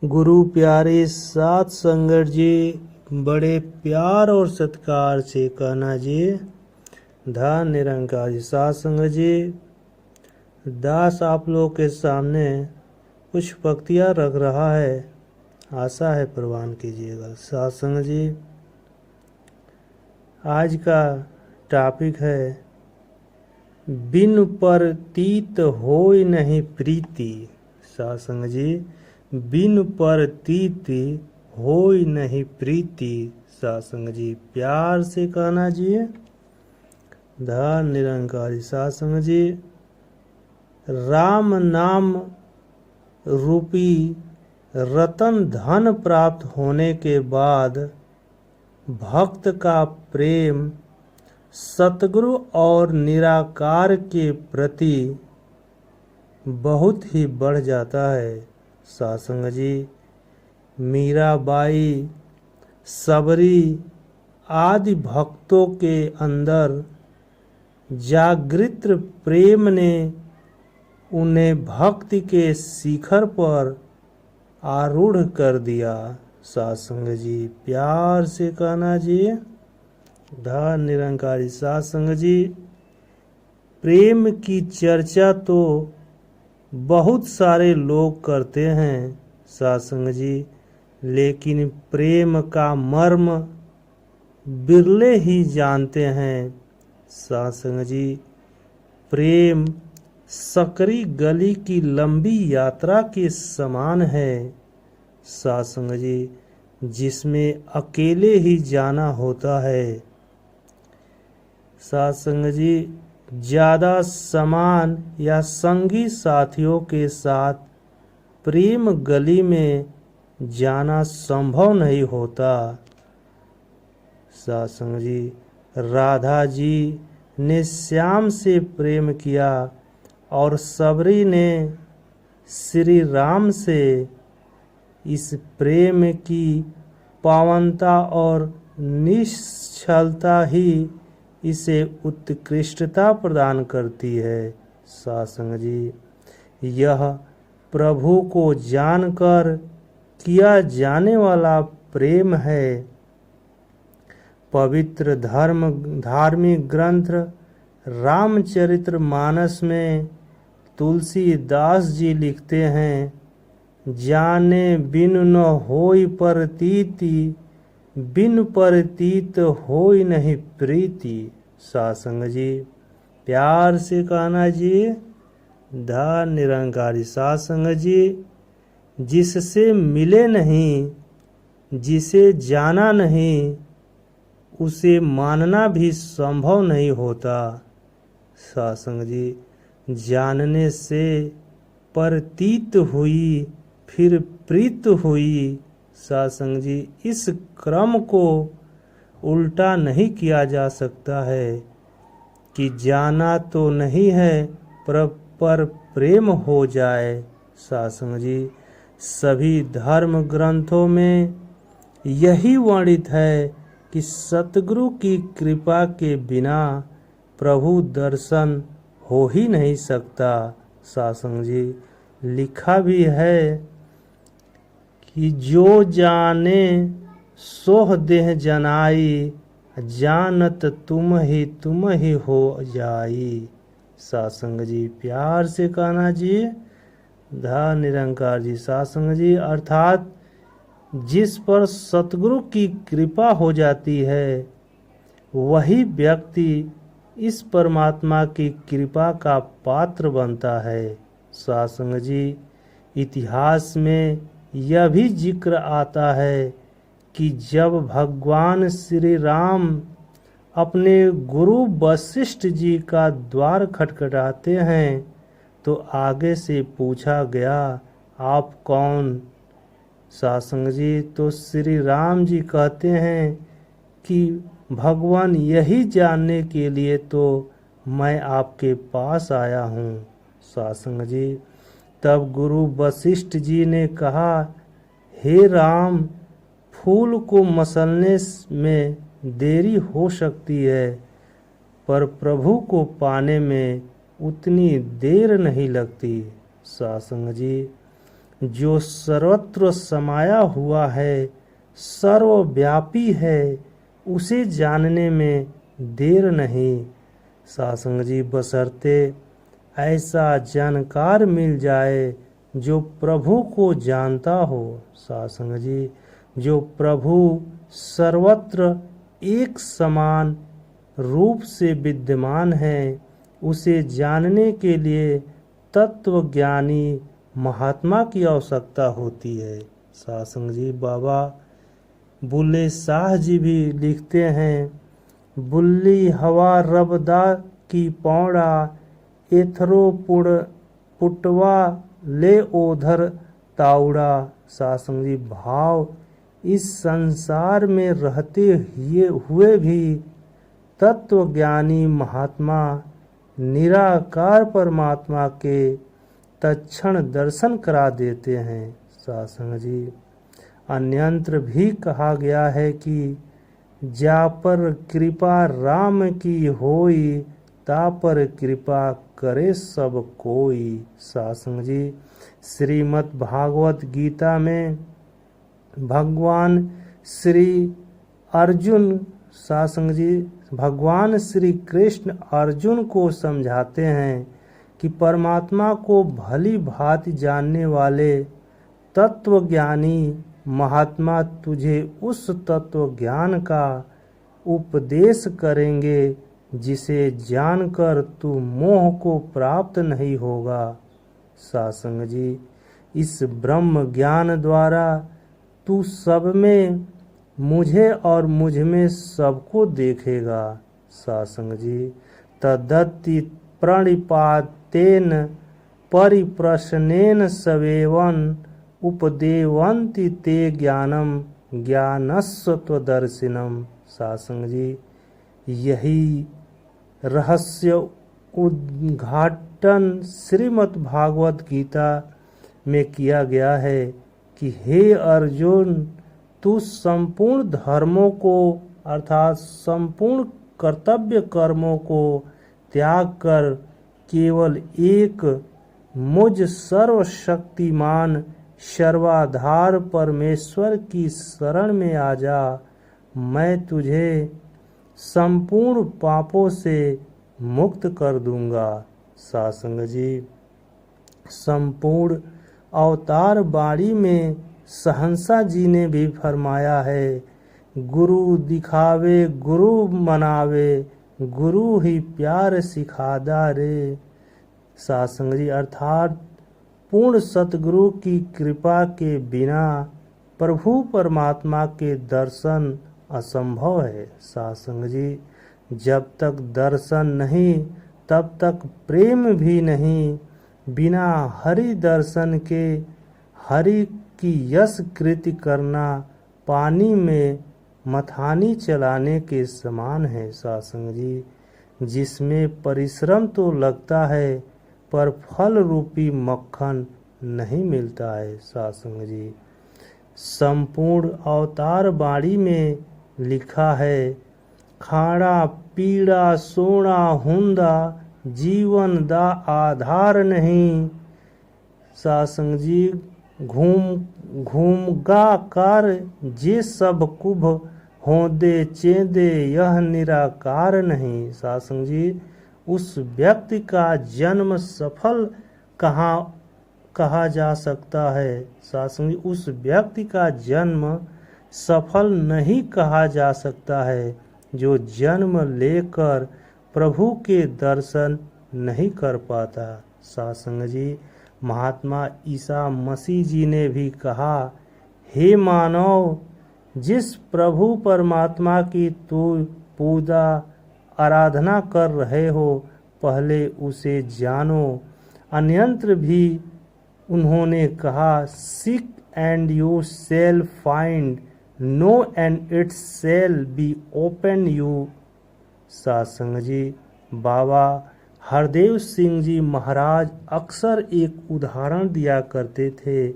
गुरु प्यारे सात संगत जी, बड़े प्यार और सत्कार से कहना जी। धन निरंकार जी। सात संगत जी, दास आप लोग के सामने कुछ पंक्तियाँ रख रहा है, आशा है प्रवान कीजिएगा। सात संगत जी, आज का टॉपिक है बिन परतीत होय नहीं प्रीति। सात संगत जी, बिन परतीत होय नहीं प्रीति। सात संगत जी, प्यार से कहना जी। धन निरंकारी। सात संगत जी, राम नाम रूपी रतन धन प्राप्त होने के बाद भक्त का प्रेम सतगुरु और निराकार के प्रति बहुत ही बढ़ जाता है। सात संगत जी, मीराबाई, सबरी आदि भक्तों के अंदर जागृत प्रेम ने उन्हें भक्ति के शिखर पर आरूढ़ कर दिया। सात संगत जी, प्यार से कहना जी। धन निरंकारी। सात संगत जी, प्रेम की चर्चा तो बहुत सारे लोग करते हैं सात संगत जी, लेकिन प्रेम का मर्म बिरले ही जानते हैं। सात संगत जी, प्रेम सकरी गली की लंबी यात्रा के समान है। सात संगत जी, जिसमें अकेले ही जाना होता है। सात संगत जी, ज़्यादा समान या संगी साथियों के साथ प्रेम गली में जाना संभव नहीं होता। सात संगत जी, राधा जी ने श्याम से प्रेम किया और सबरी ने श्री राम से। इस प्रेम की पावनता और निश्चलता ही इसे उत्कृष्टता प्रदान करती है। सात संगत जी, यह प्रभु को जानकर किया जाने वाला प्रेम है। पवित्र धार्मिक ग्रंथ रामचरितमानस में तुलसीदास जी लिखते हैं, जाने बिन न होय परतीति, बिन परतीत होय नहीं प्रीति। सात संगत जी, प्यार से कहना जी। धन निरंकारी। सात संगत जी, जिससे मिले नहीं, जिसे जाना नहीं, उसे मानना भी संभव नहीं होता। सात संगत जी, जानने से परतीत हुई फिर प्रीत हुई। सात संगत जी, इस क्रम को उल्टा नहीं किया जा सकता है कि जाना तो नहीं है पर प्रेम हो जाए। सात संगत जी, सभी धर्म ग्रंथों में यही वर्णित है कि सतगुरु की कृपा के बिना प्रभु दर्शन हो ही नहीं सकता। सात संगत जी, लिखा भी है कि जो जाने सोह देह जनाई, जानत तुम ही हो जाई। सात संगत जी, प्यार से कहना जी। धन निरंकार जी। सात संगत जी, अर्थात जिस पर सतगुरु की कृपा हो जाती है वही व्यक्ति इस परमात्मा की कृपा का पात्र बनता है। सात संगत जी, इतिहास में यह भी जिक्र आता है कि जब भगवान श्री राम अपने गुरु वशिष्ठ जी का द्वार खटखटाते हैं तो आगे से पूछा गया, आप कौन? सात संगत जी, तो श्री राम जी कहते हैं कि भगवान यही जानने के लिए तो मैं आपके पास आया हूँ। सात संगत जी, तब गुरु वशिष्ठ जी ने कहा, हे राम, फूल को मसलने में देरी हो सकती है पर प्रभु को पाने में उतनी देर नहीं लगती। सात संगत जी, जो सर्वत्र समाया हुआ है, सर्वव्यापी है, उसे जानने में देर नहीं। सासंग जी, बशर्ते ऐसा जानकार मिल जाए जो प्रभु को जानता हो। सासंग जी, जो प्रभु सर्वत्र एक समान रूप से विद्यमान है, उसे जानने के लिए तत्वज्ञानी महात्मा की आवश्यकता होती है। सासंग जी, बाबा बुल्ले शाह जी भी लिखते हैं, बुल्ली हवा रबदा की पौड़ा, एथरो पुटवा ले ओधर ताउड़ा। सासंग जी, भाव इस संसार में रहते हुए भी तत्वज्ञानी महात्मा निराकार परमात्मा के तत्क्षण दर्शन करा देते हैं। सासंग जी, अन्यंत्र भी कहा गया है कि जा पर कृपा राम की होई, ता पर कृपा करे सब कोई। सासंग जी, श्रीमद् भागवत गीता में भगवान श्री अर्जुन, सासंग जी, भगवान श्री कृष्ण अर्जुन को समझाते हैं कि परमात्मा को भली भांति जानने वाले तत्वज्ञानी महात्मा तुझे उस तत्व ज्ञान का उपदेश करेंगे जिसे जानकर तू मोह को प्राप्त नहीं होगा। सासंग जी, इस ब्रह्म ज्ञान द्वारा तू सब में मुझे और मुझ में सबको देखेगा। सासंग जी, तदत्ति प्रणिपातेन परिप्रश्नेन सवेवन, उपदेवन्ति ते ज्ञानम ज्ञानस्वत्वदर्शिनम। सासंग जी, यही रहस्य उद्घाटन श्रीमद् भागवत गीता में किया गया है कि हे अर्जुन, तू संपूर्ण धर्मों को अर्थात संपूर्ण कर्तव्य कर्मों को त्याग कर केवल एक मुझ सर्वशक्तिमान सर्वाधार परमेश्वर की शरण में आ जा। मैं तुझे संपूर्ण पापों से मुक्त कर दूंगा। सासंग जी, संपूर्ण अवतार बाणी में सहंसा जी ने भी फरमाया है, गुरु दिखावे गुरु मनावे, गुरु ही प्यार सिखादा रे। सासंग जी, अर्थात पूर्ण सतगुरु की कृपा के बिना प्रभु परमात्मा के दर्शन असंभव है। सासंग जी, जब तक दर्शन नहीं तब तक प्रेम भी नहीं। बिना हरि दर्शन के हरि की यश कृति करना पानी में मथानी चलाने के समान है। सासंग जी, जिसमें परिश्रम तो लगता है पर फल रूपी मक्खन नहीं मिलता है। सासंग जी, संपूर्ण अवतार बाणी में लिखा है, खाड़ा पीड़ा सोना हुंदा, जीवन दा आधार नहीं। सासंग जी, घूम गा कार जे सब कुभ होंदे चेंदे यह निराकार नहीं। सासंग जी, उस व्यक्ति का जन्म सफल कहा जा सकता है। सासंग जी, उस व्यक्ति का जन्म सफल नहीं कहा जा सकता है जो जन्म लेकर प्रभु के दर्शन नहीं कर पाता। सासंग जी, महात्मा ईसा मसीह जी ने भी कहा, हे मानव, जिस प्रभु परमात्मा की तू पूजा आराधना कर रहे हो पहले उसे जानो। अन्यंत्र भी उन्होंने कहा, seek and you shall find, knock and it shall be open you. सासंग जी, बाबा हरदेव सिंह जी महाराज अक्सर एक उदाहरण दिया करते थे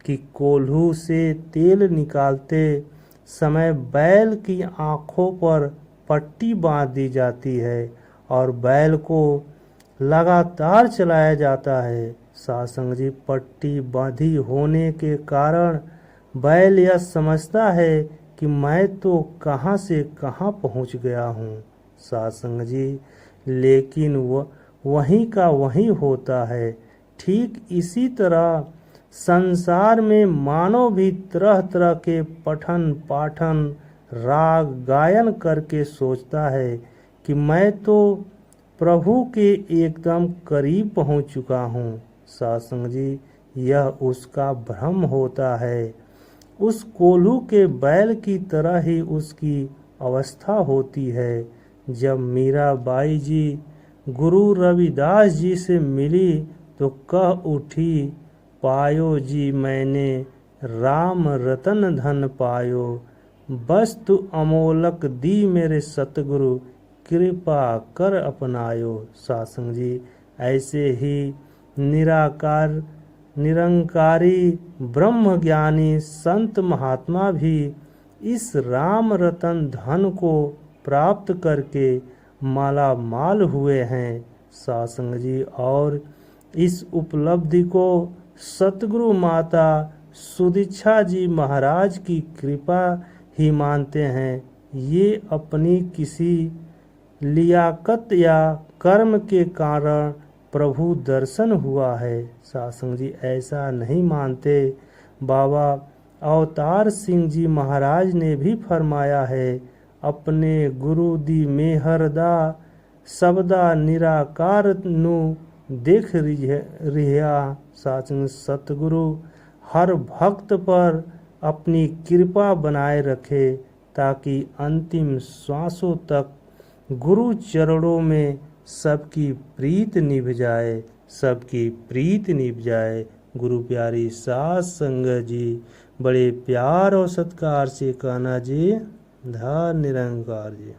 कि कोल्हू से तेल निकालते समय बैल की आँखों पर पट्टी बांध दी जाती है और बैल को लगातार चलाया जाता है। सासंग जी, पट्टी बांधी होने के कारण बैल यह समझता है कि मैं तो कहाँ से कहाँ पहुँच गया हूँ। सासंग जी, लेकिन वहीं का वहीं होता है। ठीक इसी तरह संसार में मानव भी तरह तरह के पठन पाठन राग गायन करके सोचता है कि मैं तो प्रभु के एकदम करीब पहुंच चुका हूँ। सासंग जी, यह उसका भ्रम होता है। उस कोल्हू के बैल की तरह ही उसकी अवस्था होती है। जब मीराबाई जी गुरु रविदास जी से मिली तो कह उठी, पायो जी मैंने राम रतन धन पायो, वस्तु अमोलक दी मेरे सतगुरु, कृपा कर अपनायो। सासंग जी, ऐसे ही निराकार निरंकारी ब्रह्म ज्ञानी संत महात्मा भी इस राम रतन धन को प्राप्त करके माला माल हुए हैं। सासंग जी, और इस उपलब्धि को सतगुरु माता सुदीक्षा जी महाराज की कृपा ही मानते हैं। ये अपनी किसी लियाकत या कर्म के कारण प्रभु दर्शन हुआ है। सासंग जी, ऐसा नहीं मानते। बाबा अवतार सिंह जी महाराज ने भी फरमाया है, अपने गुरु दी मेहरदा सबदा निराकार नु देख रिहा। सासंग, सतगुरु हर भक्त पर अपनी कृपा बनाए रखे ताकि अंतिम श्वासों तक गुरु चरणों में सबकी प्रीत निभ जाए, सबकी प्रीत निभ जाए। गुरु प्यारी सात संगत जी, बड़े प्यार और सत्कार से कहना जी, धन निरंकार जी।